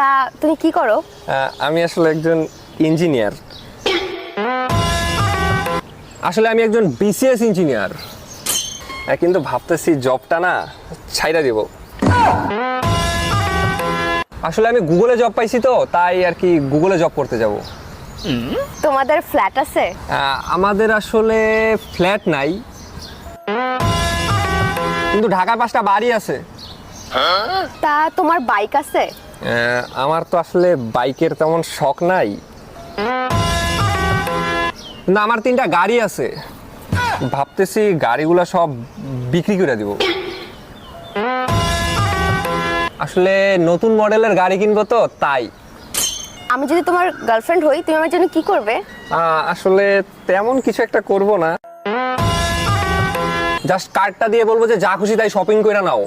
তা তুমি কি করো? আমি আসলে একজন ইঞ্জিনিয়ার। আসলে আমি একজন বিসিএস ইঞ্জিনিয়ার, কিন্তু ভাবতেছি জবটা না ছাইড়া দিব। আসলে আমি গুগলে জব পাইছি তো, তাই আর কি গুগলে জব করতে যাব। তোমাদের ফ্ল্যাট আছে? আমাদের আসলে ফ্ল্যাট নাই, কিন্তু ঢাকার 5টা বাড়ি আছে। তা তোমার বাইক আছে? আমার তো আসলে বাইকের তেমন শখ নাই, কিন্তু আমার 3টা গাড়ি আছে। ভাবতেছি গাড়িগুলো সব বিক্রি করে দিব। আসলে নতুন মডেলের গাড়ি কিনবো তো, তাই। আমি যদি তোমার গার্লফ্রেন্ড হই, তুমি আমার জন্য কি করবে? আসলে তেমন কিছু একটা করব না, জাস্ট কার্ডটা দিয়ে বলবো যে যা খুশি তাই শপিং করে নাও।